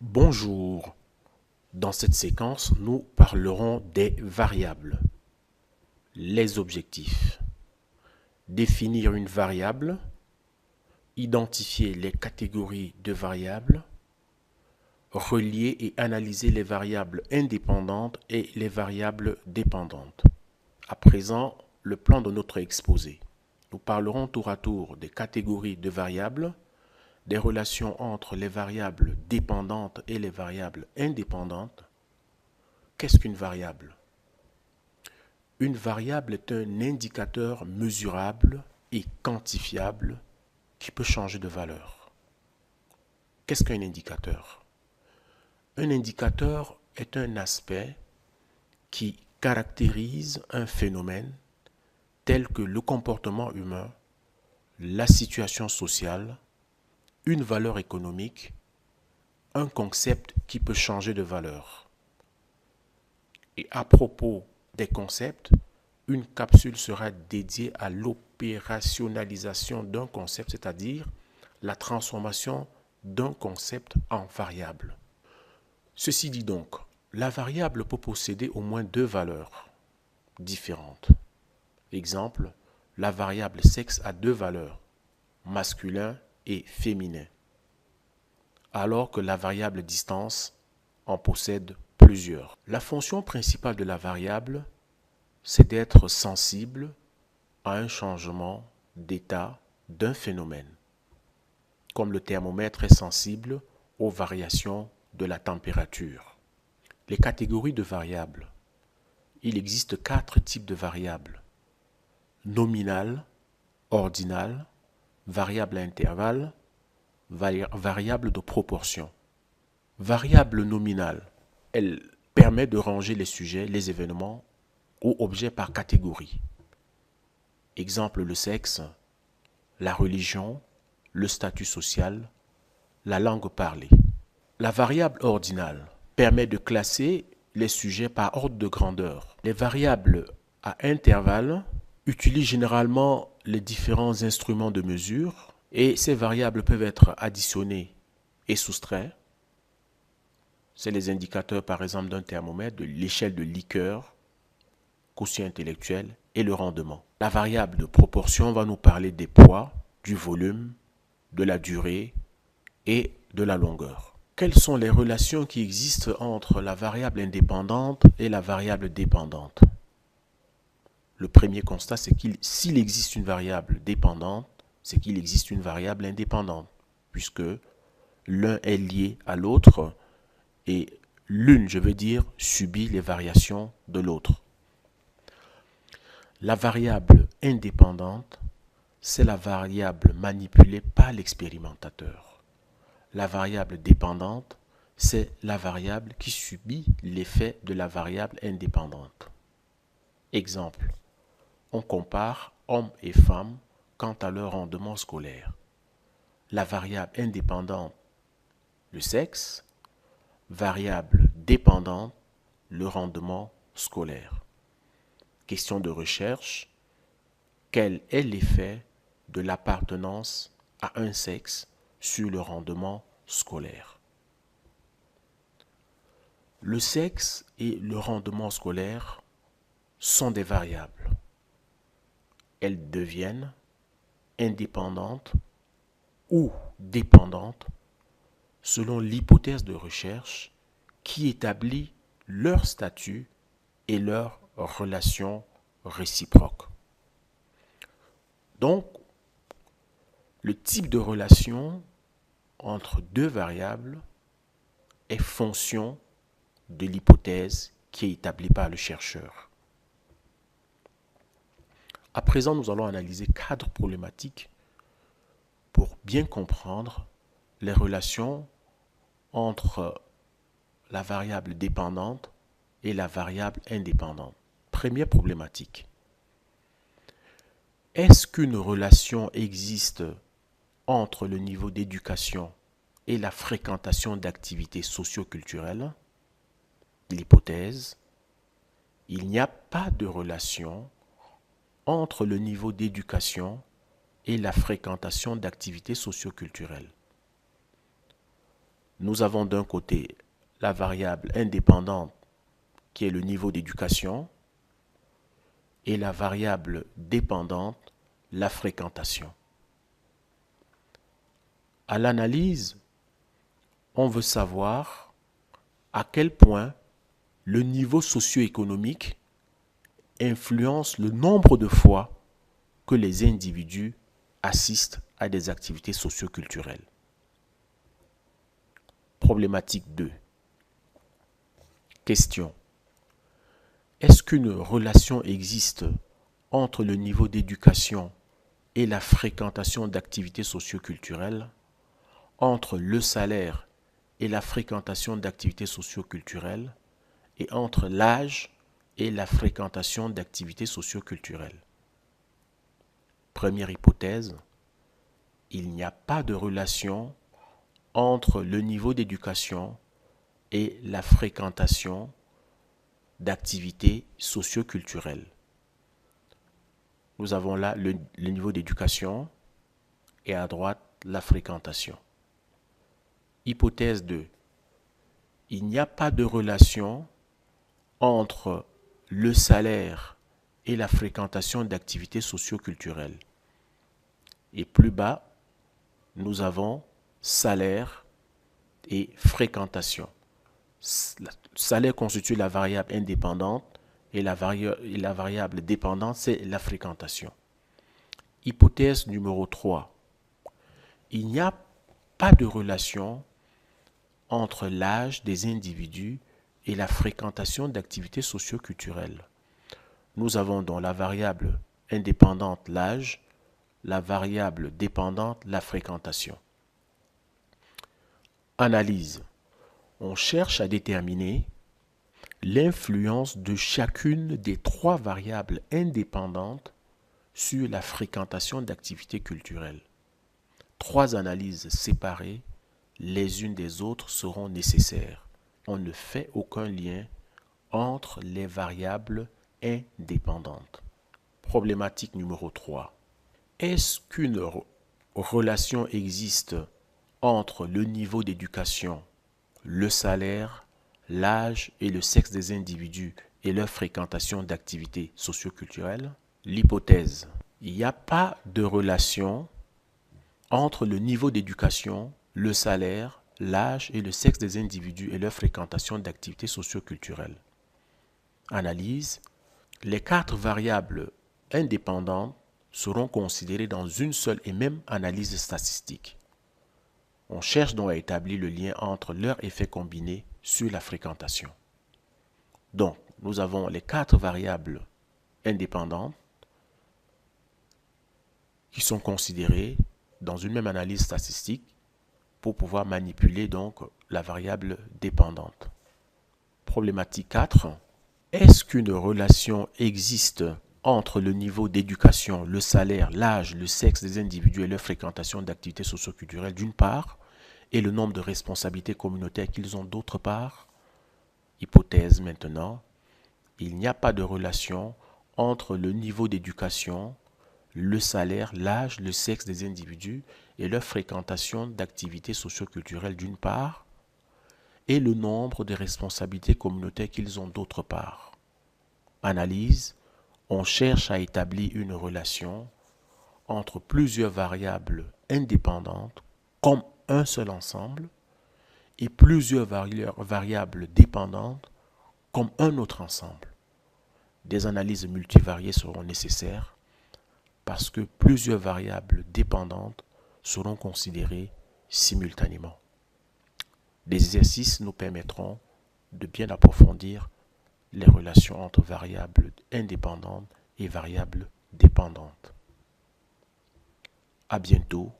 Bonjour, dans cette séquence, nous parlerons des variables. Les objectifs. Définir une variable, identifier les catégories de variables, relier et analyser les variables indépendantes et les variables dépendantes. À présent, le plan de notre exposé. Nous parlerons tour à tour des catégories de variables, des relations entre les variables dépendantes et les variables indépendantes. Qu'est-ce qu'une variable? Une variable est un indicateur mesurable et quantifiable qui peut changer de valeur. Qu'est-ce qu'un indicateur? Un indicateur est un aspect qui caractérise un phénomène tel que le comportement humain, la situation sociale, une valeur économique, un concept qui peut changer de valeur. Et à propos des concepts, une capsule sera dédiée à l'opérationnalisation d'un concept, c'est-à-dire la transformation d'un concept en variable. Ceci dit donc, la variable peut posséder au moins deux valeurs différentes. Exemple, la variable sexe a deux valeurs, masculin et féminin, alors que la variable distance en possède plusieurs. La fonction principale de la variable, c'est d'être sensible à un changement d'état d'un phénomène, comme le thermomètre est sensible aux variations de la température. Les catégories de variables. Il existe quatre types de variables. Nominale, ordinale, variable à intervalle, variable de proportion. Variable nominale, elle permet de ranger les sujets, les événements ou objets par catégorie. Exemple, le sexe, la religion, le statut social, la langue parlée. La variable ordinale permet de classer les sujets par ordre de grandeur. Les variables à intervalles utilisent généralement les différents instruments de mesure et ces variables peuvent être additionnées et soustraites. C'est les indicateurs par exemple d'un thermomètre, de l'échelle de Likert, quotient intellectuel et le rendement. La variable de proportion va nous parler des poids, du volume, de la durée et de la longueur. Quelles sont les relations qui existent entre la variable indépendante et la variable dépendante? Le premier constat, c'est s'il existe une variable dépendante, c'est qu'il existe une variable indépendante, puisque l'un est lié à l'autre et l'une, je veux dire, subit les variations de l'autre. La variable indépendante, c'est la variable manipulée par l'expérimentateur. La variable dépendante, c'est la variable qui subit l'effet de la variable indépendante. Exemple, on compare hommes et femmes quant à leur rendement scolaire. La variable indépendante, le sexe, variable dépendante, le rendement scolaire. Question de recherche, quel est l'effet de l'appartenance à un sexe sur le rendement scolaire? Le sexe et le rendement scolaire sont des variables. Elles deviennent indépendantes ou dépendantes selon l'hypothèse de recherche qui établit leur statut et leur relation réciproque. Donc, le type de relation entre deux variables est fonction de l'hypothèse qui est établie par le chercheur. À présent, nous allons analyser quatre problématiques pour bien comprendre les relations entre la variable dépendante et la variable indépendante. Première problématique. Est-ce qu'une relation existe entre le niveau d'éducation et la fréquentation d'activités socio-culturelles? L'hypothèse, il n'y a pas de relation entre le niveau d'éducation et la fréquentation d'activités socio-culturelles. Nous avons d'un côté la variable indépendante qui est le niveau d'éducation et la variable dépendante, la fréquentation. À l'analyse, on veut savoir à quel point le niveau socio-économique influence le nombre de fois que les individus assistent à des activités socio-culturelles. Problématique 2. Question. Est-ce qu'une relation existe entre le niveau d'éducation et la fréquentation d'activités socio-culturelles, entre le salaire et la fréquentation d'activités socio-culturelles, et entre l'âge et la fréquentation d'activités socio-culturelles? Première hypothèse, il n'y a pas de relation entre le niveau d'éducation et la fréquentation d'activités socio-culturelles. Nous avons là le niveau d'éducation et à droite la fréquentation. Hypothèse 2. Il n'y a pas de relation entre le salaire et la fréquentation d'activités socio-culturelles. Et plus bas, nous avons salaire et fréquentation. Le salaire constitue la variable indépendante et la variable dépendante, c'est la fréquentation. Hypothèse numéro 3. Il n'y a pas de relation entre l'âge des individus et la fréquentation d'activités socio-culturelles. Nous avons donc la variable indépendante, l'âge, la variable dépendante, la fréquentation. Analyse. On cherche à déterminer l'influence de chacune des trois variables indépendantes sur la fréquentation d'activités culturelles. Trois analyses séparées les unes des autres seront nécessaires. On ne fait aucun lien entre les variables indépendantes. Problématique numéro 3. Est-ce qu'une relation existe entre le niveau d'éducation, le salaire, l'âge et le sexe des individus et leur fréquentation d'activités socio-culturelles? L'hypothèse. Il n'y a pas de relation entre le niveau d'éducation, le salaire, l'âge et le sexe des individus et leur fréquentation d'activités socio-culturelles. Analyse. Les 4 variables indépendantes seront considérées dans une seule et même analyse statistique. On cherche donc à établir le lien entre leurs effets combinés sur la fréquentation. Donc, nous avons les 4 variables indépendantes qui sont considérées dans une même analyse statistique pour pouvoir manipuler donc la variable dépendante. Problématique 4. Est-ce qu'une relation existe entre le niveau d'éducation, le salaire, l'âge, le sexe des individus et leur fréquentation d'activités socio-culturelles d'une part, et le nombre de responsabilités communautaires qu'ils ont d'autre part? Hypothèse maintenant. Il n'y a pas de relation entre le niveau d'éducation, le salaire, l'âge, le sexe des individus et leur fréquentation d'activités socio-culturelles d'une part, et le nombre de responsabilités communautaires qu'ils ont d'autre part. Analyse. On cherche à établir une relation entre plusieurs variables indépendantes comme un seul ensemble et plusieurs variables dépendantes comme un autre ensemble. Des analyses multivariées seront nécessaires parce que plusieurs variables dépendantes seront considérées simultanément. Des exercices nous permettront de bien approfondir les relations entre variables indépendantes et variables dépendantes. À bientôt